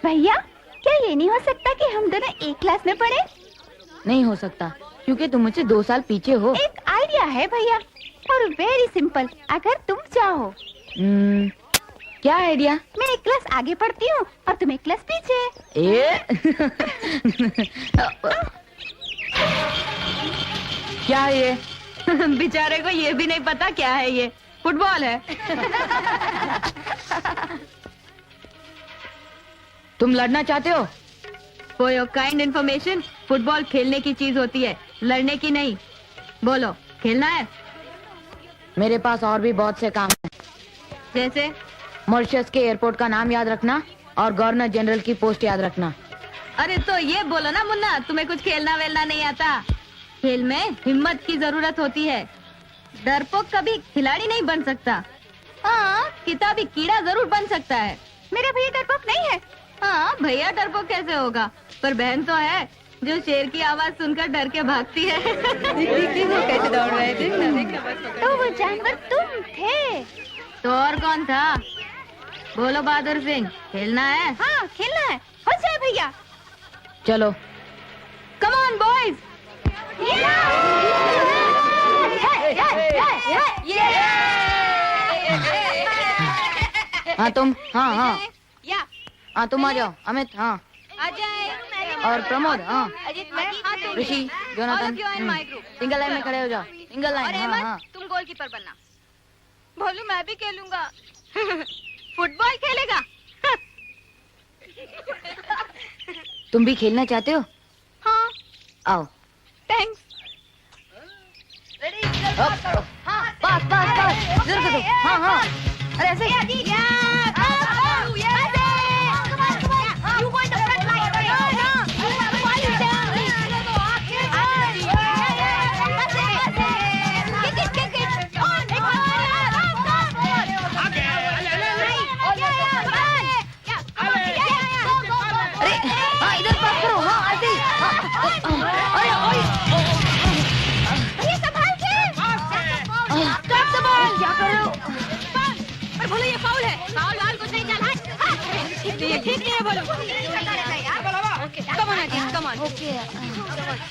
भैया, क्या ये नहीं हो सकता कि हम दोनों एक क्लास में पढ़े? नहीं हो सकता, क्योंकि तुम मुझसे 2 साल पीछे हो। एक आइडिया है भैया, और वेरी सिंपल, अगर तुम चाहो। क्या आइडिया? मैं एक क्लास आगे पढ़ती हूँ और तुम एक क्लास पीछे। क्या है ये? बेचारे को ये भी नहीं पता क्या है ये। फुटबॉल है। तुम लड़ना चाहते हो? For your kind information, football खेलने की चीज होती है, लड़ने की नहीं। बोलो, खेलना है? मेरे पास और भी बहुत से काम हैं। जैसे? मॉरिशस के एयरपोर्ट का नाम याद रखना और गवर्नर जनरल की पोस्ट याद रखना। अरे तो ये बोलो ना मुन्ना, तुम्हें कुछ खेलना वेलना नहीं आता? खेल में हिम्मत की जरूरत होती है। डरपोक कभी खिलाड़ी नहीं बन सकता। हाँ, किताबी कीड़ा जरूर बन सकता है। मेरा भैया डरपोक नहीं है। हाँ, भैया डरपोक कैसे होगा? पर बहन तो है जो शेर की आवाज सुनकर डर के भागती है। वो कैसे दौड़ रहे थे? तो वो जानवर तुम थे। तो और कौन था? बोलो बहादुर सिंह, खेलना है? हाँ, खेलना है। हो जाए भैया। चलो। Come on boys. हाँ तुम, हाँ हाँ या हाँ तुम आ जाओ। अमित, हाँ, अजय और प्रमोद, हाँ, अजीत, मैं ऋषि, जोनाथन, सिंगल लाइन में खड़े हो जाओ। सिंगल लाइन, हाँ हाँ। तुम गोलकीपर बनना। भोलू, मैं भी खेलूंगा। फुटबॉल खेलेगा? तुम भी खेलना चाहते हो? हाँ। आओ। थैंक्स। हाँ, पास पास पास, जरूर करो। हाँ हाँ, अरे ऐसे। ठीक नहीं है, बोलो। Come on, Ajit, come on. Okay.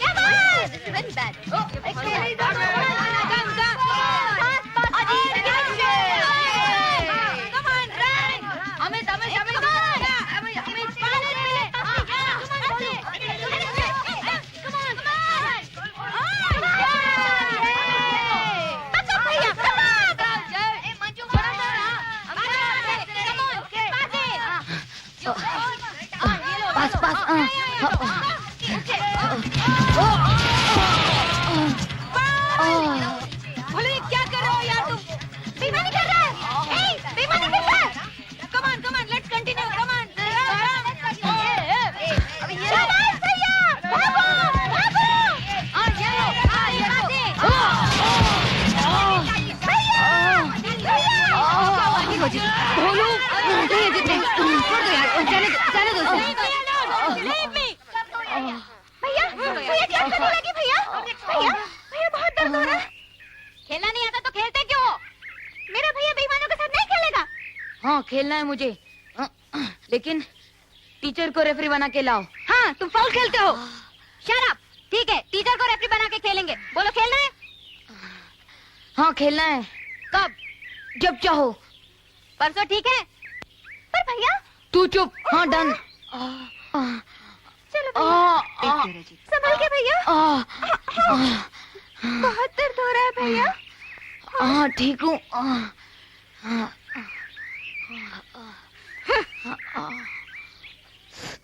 Come on. This is very bad. Come, Ajit, come on, run. Amit, come on. Amit, पास पास, बोलो, ये क्या कर रहे हो यार तुम? बेईमानी कर रहा है। बेईमानी कर रहा है। Come on, let's continue. Come on. शाबाश भैया, भागो, भागो। ये लो, भैया, भोलू, नहीं अजित नहीं, छोड़ दो यार, जाने दो उसे। भैया, क्या करने लगे भैया? भैया बहुत दर्द हो रहा है। खेलना नहीं आता तो खेलते क्यों हो? मेरा भैया बेईमानों के साथ नहीं खेलेगा। हाँ, खेलना है मुझे, लेकिन टीचर को रेफरी बना के लाओ। हाँ, तुम फाउल खेलते हो। Shut up. ठीक है, टीचर को रेफरी बना के खेलेंगे। बोलो, खेलना है? हाँ, खेलना है। कब? जब चाहो। परसों, ठीक है? पर भैया। तू चुप। हाँ, डन। चलो भैया, संभल के भैया। बहुत दर्द हो रहा है भैया। हाँ, ठीक हूँ।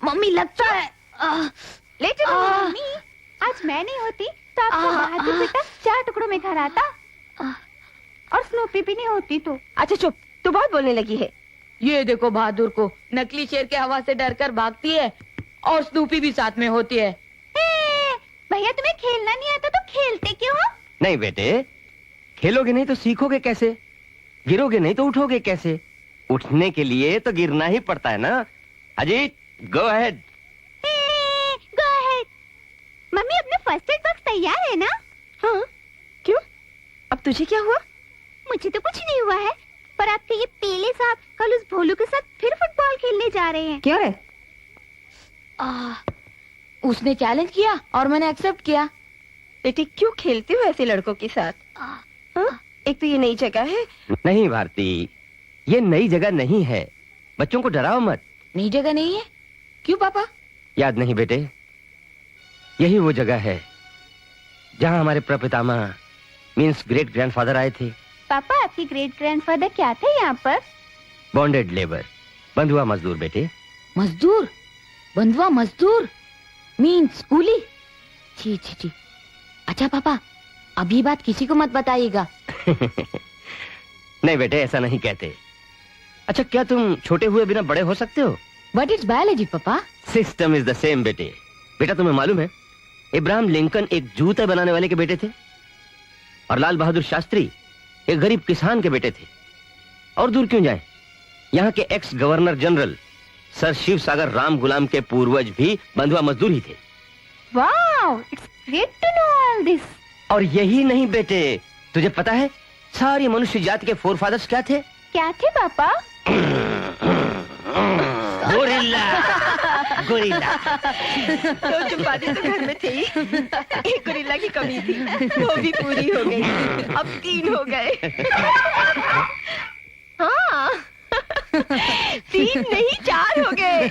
मम्मी, लगता है। लेटे रहो मम्मी। आज मैं नहीं होती तो आपका बहादुर बेटा 4 टुकड़ों में घर आता, और स्नूपी भी नहीं होती तो। अच्छा चुप, तू बहुत बोलने लगी है। ये देखो बहादुर को, नकली शेर के हवा से डरकर भागती है और स्नूपी भी साथ में होती है। भैया, तुम्हें खेलना नहीं आता तो खेलते क्यों हो? नहीं बेटे, खेलोगे नहीं तो सीखोगे कैसे? गिरोगे नहीं तो उठोगे कैसे? उठने के लिए तो गिरना ही पड़ता है ना। Ajit, go ahead. Go ahead. Mummy, अपना फर्स्ट एड बॉक्स तैयार है ना? हाँ, क्यों? अब तुझे क्या हुआ? मुझे तो कुछ नहीं हुआ है, पर आपके ये पेले साहब कल उस भोलू के साथ फिर फुटबॉल खेलने जा रहे हैं। क्या है? उसने चैलेंज किया और मैंने एक्सेप्ट किया। बेटी क्यों खेलती हो ऐसे लड़कों के साथ? हाँ? एक तो ये नई जगह है। नहीं भारती, ये नई जगह नहीं है, बच्चों को डराओ मत। नई जगह नहीं है? क्यों पापा? याद नहीं बेटे, यही वो जगह है जहाँ हमारे प्रपितामह मीन्स ग्रेट ग्रैंडफादर आए थे। पापा आपके ग्रेट ग्रैंडफादर क्या थे यहाँ पर? बॉन्डेड लेबर, बंधुआ मजदूर बेटे। मजदूर? बंधुआ मजदूर मीन्स कूली? छी छी छी। अच्छा पापा, अब ये बात किसी को मत बताइएगा। नहीं बेटे, ऐसा नहीं कहते। अच्छा, क्या तुम छोटे हुए बिना बड़े हो सकते हो? बट इट्स बायोलॉजी पापा। सिस्टम इज द सेम बेटे। बेटा तुम्हें मालूम है, इब्राहिम लिंकन एक जूते बनाने वाले के बेटे थे और लाल बहादुर शास्त्री एक गरीब किसान के बेटे थे। और दूर क्यों जाएं, यहाँ के ex governor general sir Shiv Sagar Ramgoolam के पूर्वज भी बंधुआ मजदूर ही थे। Wow, it's great to know all this. और यही नहीं बेटे, तुझे पता है सारी मनुष्य जाति के फोरफादर्स क्या थे? क्या थे पापा? गोरिल्ला। गोरिल्ला। दो चंपाती तो घर में थे ही। एक गोरिल्ला की कमी थी, वो भी पूरी हो गई। अब 3 हो गए। हाँ, 3 नहीं 4 हो गए।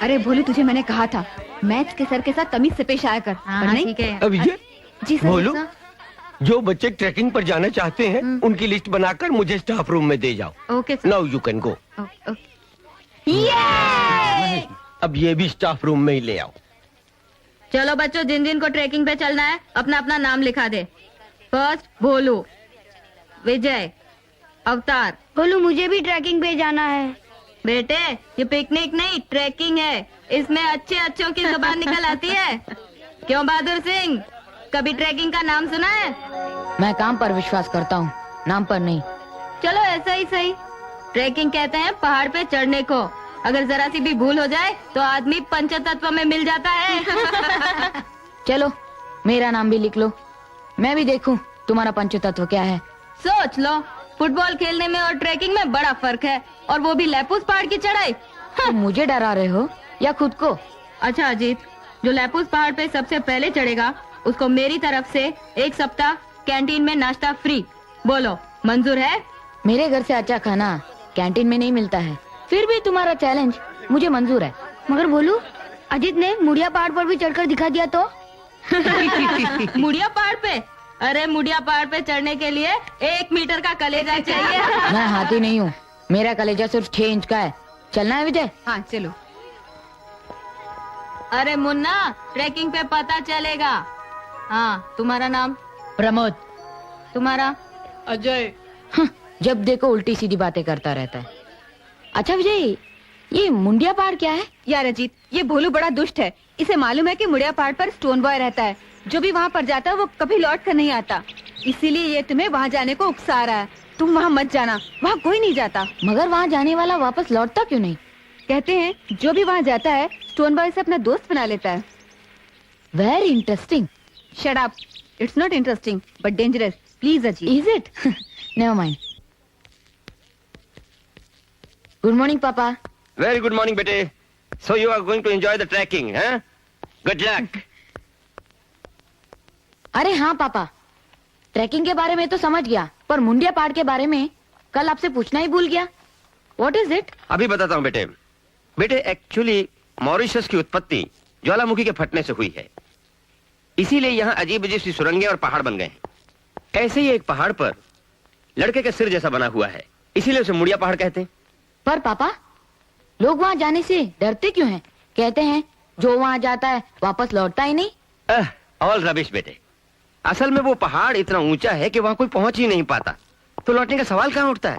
अरे भोलू, तुझे मैंने कहा था मैथ्स के सर के साथ तमीज से पेश आया कर। पर नहीं। ठीक है। अब ये जी सर। बोलो, जो बच्चे ट्रैकिंग पर जाना चाहते हैं उनकी लिस्ट बनाकर मुझे स्टाफ रूम में दे जाओ। Okay now you can go. अब ये भी स्टाफ रूम में ही ले आओ। चलो बच्चों, जिन जिन को ट्रैकिंग पे चलना है अपना अपना नाम लिखा दे। फर्स्ट भोलू, विजय, अवतार। बोलू मुझे भी ट्रैकिंग पे जाना है। बेटे, ये पिकनिक नहीं ट्रैकिंग है, इसमें अच्छे अच्छों की जुबान निकल आती है। क्यों बहादुर सिंह, कभी ट्रैकिंग का नाम सुना है? मैं काम पर विश्वास करता हूँ, नाम पर नहीं। चलो ऐसा ही सही। ट्रैकिंग कहते हैं पहाड़ पे चढ़ने को। अगर जरा सी भी भूल हो जाए तो आदमी पंचतत्व में मिल जाता है। चलो मेरा नाम भी लिख लो, मैं भी देखूं तुम्हारा पंचतत्व क्या है। सोच लो, फुटबॉल खेलने में और ट्रैकिंग में बड़ा फर्क है, और वो भी लेपूस पहाड़ की चढ़ाई। तुम मुझे डरा रहे हो या खुद को? अच्छा अजीत, जो लेपूस पहाड़ पे सबसे पहले चढ़ेगा उसको मेरी तरफ से 1 सप्ताह कैंटीन में नाश्ता फ्री। बोलो, मंजूर है? मेरे घर से अच्छा खाना कैंटीन में नहीं मिलता है, फिर भी तुम्हारा चैलेंज मुझे मंजूर है। मगर बोलू, अजीत ने मुड़िया पहाड़ पर भी चढ़कर दिखा दिया तो? मुड़िया पहाड़ पे? अरे मुड़िया पहाड़ पे चढ़ने के लिए 1 मीटर का कलेजा चाहिए। मैं हाथी नहीं हूँ, मेरा कलेजा सिर्फ 6 इंच का है। चलना है विजय? हाँ चलो। अरे मुन्ना, ट्रैकिंग पे पता चलेगा। हाँ, तुम्हारा नाम? प्रमोद। तुम्हारा? अजय। जब देखो उल्टी सीधी बातें करता रहता है। अच्छा विजय, ये मुंडिया पहाड़ क्या है? यार अजीत, ये भोलू बड़ा दुष्ट है। इसे मालूम है कि मुड़िया पहाड़ पर स्टोन बॉय रहता है। जो भी वहाँ पर जाता है वो कभी लौट कर नहीं आता, इसीलिए ये तुम्हें वहाँ जाने को उकसा रहा है। तुम वहाँ मत जाना, वहाँ कोई नहीं जाता। मगर वहाँ जाने वाला वापस लौटता क्यों नहीं? कहते हैं जो भी वहाँ जाता है स्टोन बॉय से अपना दोस्त बना लेता है। Very interesting. Shut up, it's not interesting but dangerous. Please Ajit. Is it? Never mind. Good morning papa. Very good morning बेटे। So you are going to enjoy the trekking, हैं? Good luck. अरे हाँ पापा, ट्रैकिंग के बारे में तो समझ गया, पर मुंडिया पहाड़ के बारे में कल आपसे पूछना ही भूल गया। What is it? अभी बताता हूँ बेटे। बेटे, एक्चुअली मॉरिशस की उत्पत्ति ज्वालामुखी के फटने से हुई है, इसीलिए यहाँ अजीब अजीब सी सुरंगें और पहाड़ बन गए हैं। ऐसे ही एक पहाड़ पर लड़के के सिर जैसा बना हुआ है, इसीलिए उसे मुड़िया पहाड़ कहते हैं। पर पापा, लोग वहाँ जाने से डरते क्यों हैं? कहते हैं जो वहाँ जाता है वापस लौटता ही नहीं। ऑल रबिश बेटे। असल में वो पहाड़ इतना ऊंचा है कि वहाँ कोई पहुंच ही नहीं पाता, तो लौटने का सवाल कहाँ उठता है?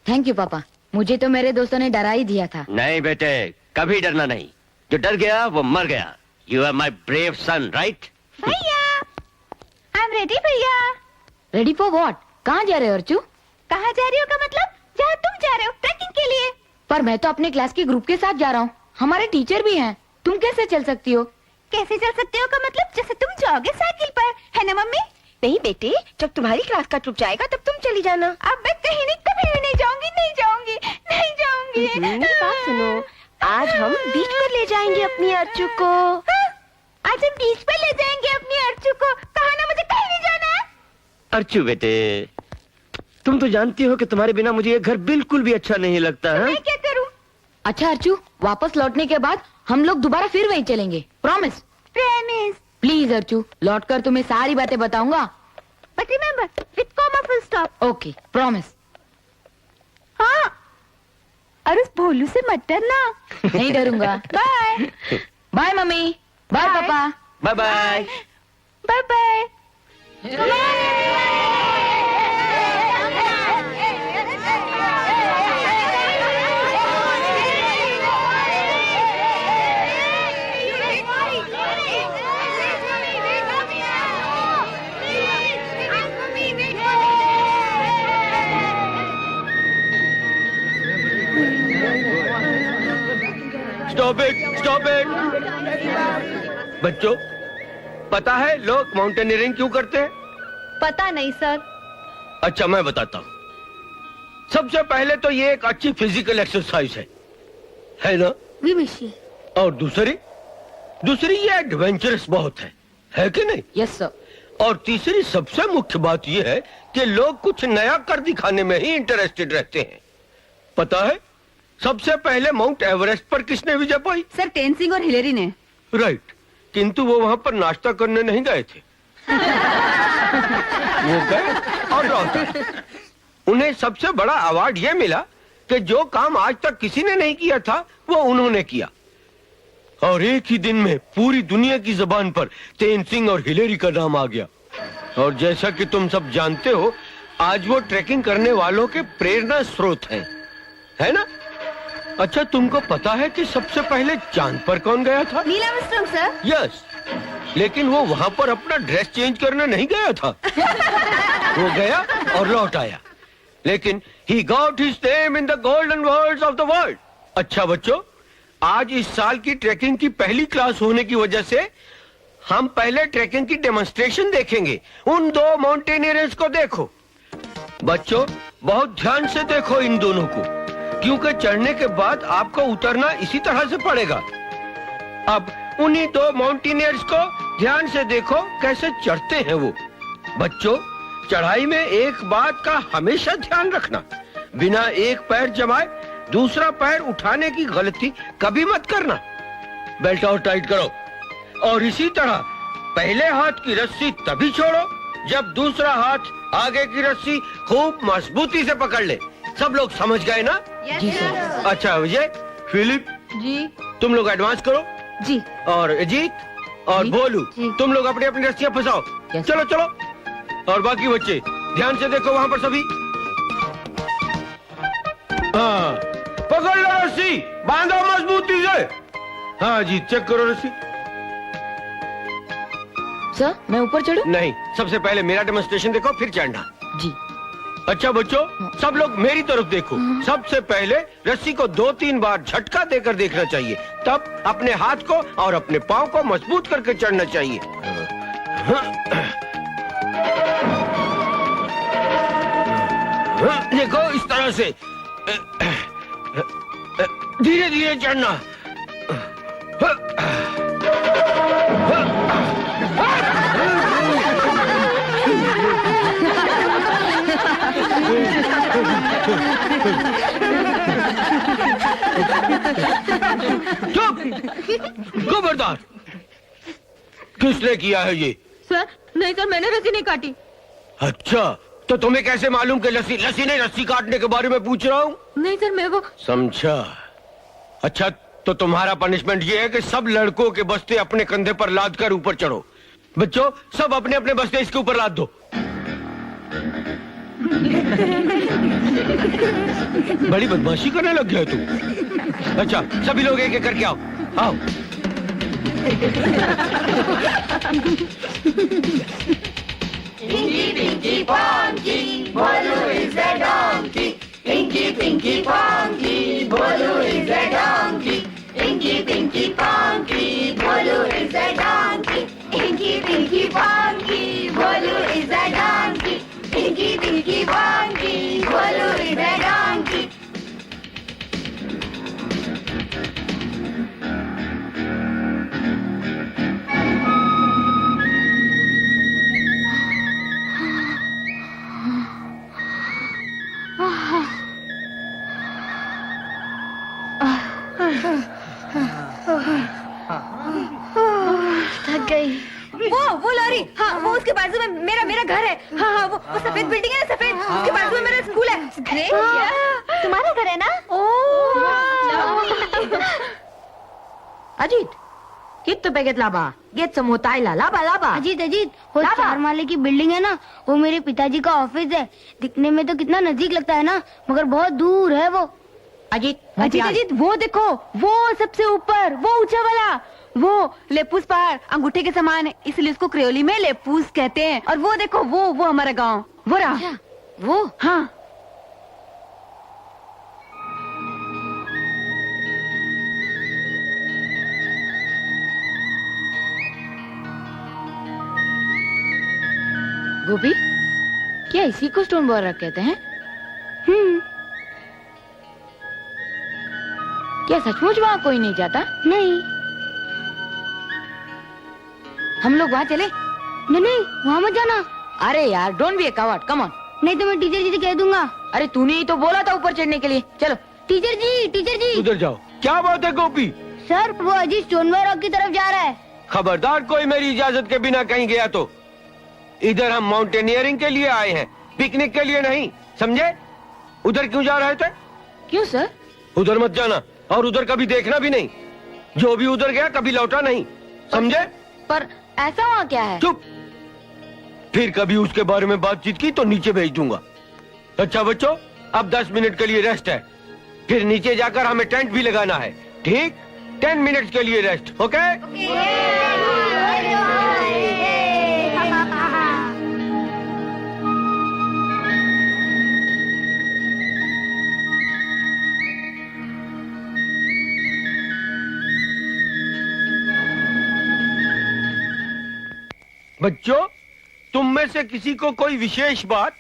थैंक यू पापा, मुझे तो मेरे दोस्तों ने डरा ही दिया था। नहीं बेटे, कभी डरना नहीं। जो डर गया वो मर गया। You are my brave son, right? भैया, आई एम रेडी भैया। Ready for what? कहाँ जा रहे हो अर्चू? कहाँ जा रही हो का मतलब? जहाँ तुम जा रहे हो ट्रैकिंग के लिए। पर मैं तो अपने क्लास के ग्रुप के साथ जा रहा हूँ, हमारे टीचर भी हैं। तुम कैसे चल सकती हो? कैसे चल सकते हो का मतलब? जैसे तुम जाओगे साइकिल पर, है ना मम्मी? नहीं बेटे, जब तुम्हारी क्लास का ट्रिप जाएगा तब तुम चली जाना। अब मैं कहीं नहीं, कभी भी नहीं जाऊंगी, नहीं जाऊंगी, नहीं जाऊंगी। मेरी बात सुनो, आज हम बीच पर ले जाएंगे अपनी अर्चू को। आज हम बीच पर ले जाएंगे अपनी अर्चू को। कहा ना मुझे कहीं नहीं जाना। अर्चू बेटे, तुम तो जानती हो कि तुम्हारे बिना मुझे ये घर बिल्कुल भी अच्छा नहीं लगता है। मैं क्या करूं? अच्छा अर्चू, वापस लौटने के बाद हम लोग दोबारा फिर वहीं चलेंगे, प्रॉमिस? प्रॉमिस। प्लीज अर्चू, लौटकर तुम्हें सारी बातें बताऊंगा। But remember, with comma full stop. Okay, promise. हाँ, और उस भोलू से मत डरना। नहीं डरूंगा। Bye bye mummy, bye Bye. Papa. Bye bye. Bye bye. Stop it, stop it. बच्चों, पता है लोग माउंटेनियरिंग क्यों करते हैं? पता नहीं सर। अच्छा, मैं बताता हूँ। सबसे पहले तो ये एक अच्छी फिजिकल एक्सरसाइज है ना? वी मिशिए। और दूसरी ये एडवेंचरस बहुत है कि नहीं? Yes sir. और तीसरी सबसे मुख्य बात ये है कि लोग कुछ नया कर दिखाने में ही इंटरेस्टेड रहते हैं। पता है सबसे पहले माउंट एवरेस्ट पर किसने विजय पाई? सर, टेंसिंग और हिलेरी ने। राइट, किंतु वो वहां पर नाश्ता करने नहीं गए थे। वो गए और लौट आए। उन्हें सबसे बड़ा अवार्ड ये मिला कि जो काम आज तक किसी ने नहीं किया था वो उन्होंने किया। और एक ही दिन में पूरी दुनिया की जबान पर तेनसिंग और हिलेरी का नाम आ गया। और जैसा कि तुम सब जानते हो, आज वो ट्रैकिंग करने वालों के प्रेरणा स्रोत हैं, है ना? अच्छा, तुमको पता है कि सबसे पहले चांद पर कौन गया था? Neil Armstrong sir. यस, लेकिन वो वहां पर अपना ड्रेस चेंज करने नहीं गया था। वो गया और लौट आया, लेकिन he got his name in the golden words of the world। अच्छा बच्चों, आज इस साल की ट्रैकिंग की पहली क्लास होने की वजह से हम पहले ट्रैकिंग की डेमोन्स्ट्रेशन देखेंगे। उन दो माउंटेनियर्स को देखो। बच्चों, बहुत ध्यान से देखो इन दोनों को, क्योंकि चढ़ने के बाद आपको उतरना इसी तरह से पड़ेगा। अब उन्हीं दो माउंटेनियर्स को ध्यान से देखो कैसे चढ़ते हैं वो। बच्चों, चढ़ाई में एक बात का हमेशा ध्यान रखना, बिना एक पैर जमाए दूसरा पैर उठाने की गलती कभी मत करना। बेल्ट और टाइट करो, और इसी तरह पहले हाथ की रस्सी तभी छोड़ो जब दूसरा हाथ आगे की रस्सी खूब मजबूती से पकड़ ले। सब लोग समझ गए ना? जी सर। अच्छा विजय, फिलिप जी तुम लोग एडवांस करो, जी। और अजीत और जी। भोलू जी। तुम लोग अपनी अपनी रस्सियां फंसाओ। यस। चलो चलो, और बाकी बच्चे ध्यान से देखो वहां पर सभी। हाँ, पकड़ लो रस्सी, बांधो मजबूती से। हाँ जी, चेक करो रस्सी। सर, मैं ऊपर चढ़ूं? नहीं, सबसे पहले मेरा डेमोन्स्ट्रेशन देखो, फिर चढ़ना। जी। अच्छा बच्चों, सब लोग मेरी तरफ देखो। सबसे पहले रस्सी को 2-3 बार झटका देकर देखना चाहिए, तब अपने हाथ को और अपने पांव को मजबूत करके चढ़ना चाहिए। देखो इस तरह से धीरे धीरे चढ़ना। चुप, खबरदार। किसने किया है ये? सर, नहीं सर, मैंने रस्सी नहीं काटी। अच्छा, तो तुम्हें कैसे मालूम कि लस्सी नहीं रस्सी काटने के बारे में पूछ रहा हूँ? नहीं सर, मैं वो समझा। अच्छा, तो तुम्हारा पनिशमेंट ये है कि सब लड़कों के बस्ते अपने कंधे पर लाद कर ऊपर चढ़ो। बच्चों, सब अपने अपने बस्ते इसके ऊपर लाद दो। बड़ी बदमाशी करने लग गया तू। अच्छा, सभी लोग एक एक करके आओ। आओ। Pinky, Pinky, Ponky, Bolu is a donkey. Pinky, Pinky, Ponky, Bolu is a donkey. Pinky, Pinky, Ponky, Bolu is a donkey. Pinky, Pinky, Ponky, Bolu is a मेरा मेरा घर है। हाँ हाँ, वो सफेद बिल्डिंग है ना, सफेद, उसके बाजू में मेरा स्कूल है। तुम्हारा घर है ना? अजीत कितने पैकेट लाबा गेट समोताइला लाबा लाबा अजीत अजीत, वो 4 माले की बिल्डिंग है ना, वो मेरे पिताजी का ऑफिस है। दिखने में तो कितना नजदीक लगता है ना, मगर बहुत दूर है वो। अजीत अजीत अजीत, वो देखो, वो सबसे ऊपर, वो ऊंचा वाला, वो लेपूस पहाड़ अंगूठे के समान है, इसलिए उसको क्रियोली में लेपूस कहते हैं। और वो देखो, वो हमारा गांव, वो रहा। वो हाँ, गोपी, क्या इसी को स्टोन बॉर्डर कहते हैं? क्या सचमुच वहाँ कोई नहीं जाता? नहीं हम लोग वहाँ चले? नहीं नहीं, वहाँ मत जाना। अरे यार, don't be A covered, come on. नहीं तो मैं टीचर जी से कह दूंगा। अरे तूने ही तो बोला था ऊपर चढ़ने के लिए। चलो। टीचर जी उधर जाओ। क्या बात है गोपी? सर, वो अजीत स्टोनबॉय रॉक की तरफ जा रहा है। खबरदार कोई मेरी इजाजत के बिना कहीं गया तो। इधर हम माउंटेनियरिंग के लिए आए हैं, पिकनिक के लिए नहीं, समझे? उधर क्यों जा रहे थे? क्यों सर? उधर मत जाना, और उधर कभी देखना भी नहीं। जो भी उधर गया कभी लौटा नहीं, समझे? पर ऐसा वहाँ क्या है? चुप। फिर कभी उसके बारे में बातचीत की तो नीचे भेज दूंगा। अच्छा बच्चों, अब 10 मिनट के लिए रेस्ट है, फिर नीचे जाकर हमें टेंट भी लगाना है, ठीक? 10 मिनट के लिए रेस्ट, ओके? बच्चों, तुम में से किसी को कोई विशेष बात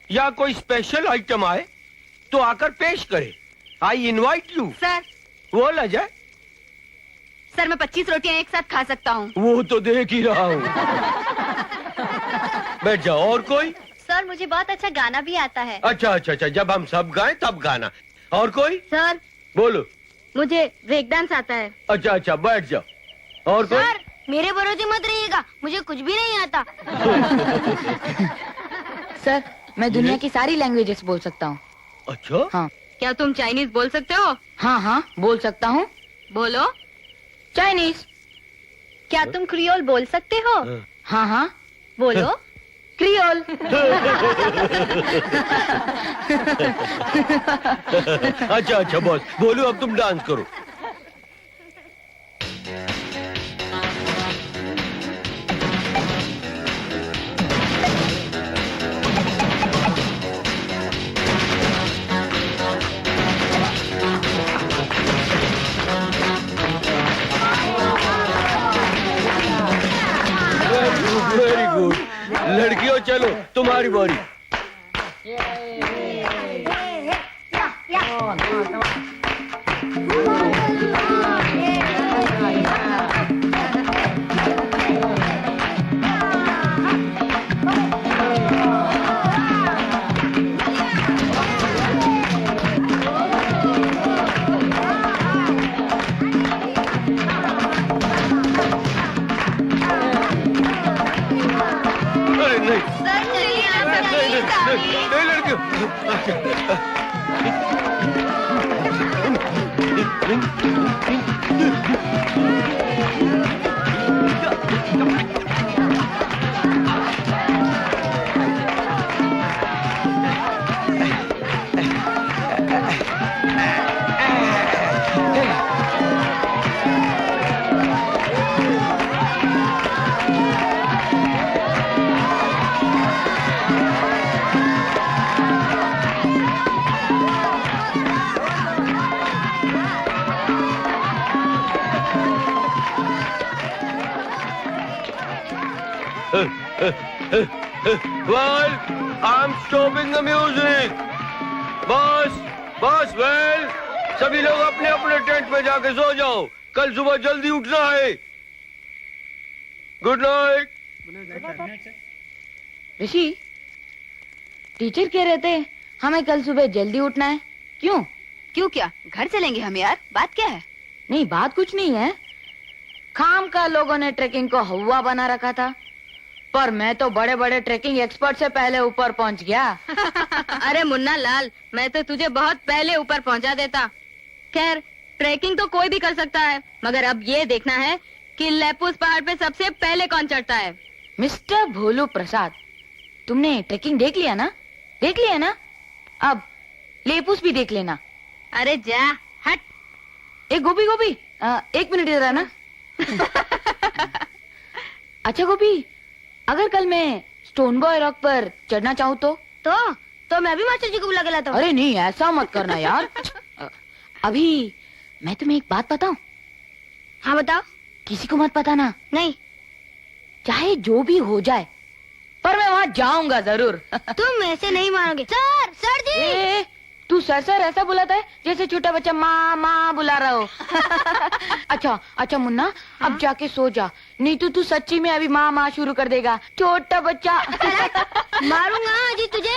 या कोई स्पेशल आइटम आए तो आकर पेश करे। I invite you. सर। वो ला जाए। सर, मैं 25 रोटियां एक साथ खा सकता हूँ। वो तो देख ही रहा हूँ। बैठ जाओ। और कोई? सर, मुझे बहुत अच्छा गाना भी आता है। अच्छा अच्छा अच्छा, जब हम सब गाएं तब गाना। और कोई? सर, बोलो। मुझे ब्रेक डांस आता है। अच्छा अच्छा, बैठ जाओ। और कोई? सर, मेरे भरोसे मत रहिएगा, मुझे कुछ भी नहीं आता। सर, मैं दुनिया की सारी लैंग्वेजेस बोल सकता हूँ। अच्छा? हाँ क्या तुम चाइनीज बोल सकते हो? हाँ, बोल सकता हूँ। बोलो। चाइनीज। क्या तुम क्रियोल बोल सकते हो? हाँ बोलो। क्रियोल। अच्छा अच्छा बॉस, बोलो अब तुम डांस करो। Very good. लड़कियों चलो, तुम्हारी बारी। नहीं लड़कियों। Well, I'm stopping the music. बस वेल, सभी लोग अपने अपने टेंट में जाके सो जाओ, कल सुबह जल्दी उठना है। Good night. ऋषि, टीचर कह रहे थे हमें कल सुबह जल्दी उठना है। क्यों? क्यों क्या? घर चलेंगे हम यार, बात क्या है? नहीं, बात कुछ नहीं है। खाम का लोगों ने ट्रेकिंग को हवा बना रखा था, पर मैं तो बड़े बड़े ट्रेकिंग एक्सपर्ट से पहले ऊपर पहुंच गया। अरे मुन्ना लाल, मैं तो तुझे बहुत पहले ऊपर पहुंचा देता। खैर, ट्रेकिंग तो कोई भी कर सकता है, मगर अब ये देखना है कि लेपूस पहाड़ पे सबसे पहले कौन चढ़ता है। मिस्टर भोलू प्रसाद, तुमने ट्रेकिंग देख लिया ना? देख लिया ना? अब लेपूस भी देख लेना। अरे जा, हट। एक गोपी गोपी, 1 मिनट इधर आना। अच्छा गोपी, अगर कल मैं स्टोन बॉय रॉक पर चढ़ना चाहूँ तो मैं भी मास्टर जी को बुला के लाता हूँ। अरे नहीं, ऐसा मत करना यार। अभी मैं तुम्हें एक बात बताऊं? हाँ बताओ। किसी को मत बताना। नहीं, चाहे जो भी हो जाए, पर मैं वहाँ जाऊंगा जरूर। तुम ऐसे नहीं मानोगे। सर जी। ए, तू सर ऐसा बुलाता है जैसे छोटा बच्चा माँ माँ बुला रहा हो। अच्छा मुन्ना, अब जाके सो जा, नहीं तो तू सच्ची में अभी माँ माँ शुरू कर देगा, छोटा बच्चा। मारूंगा जी तुझे।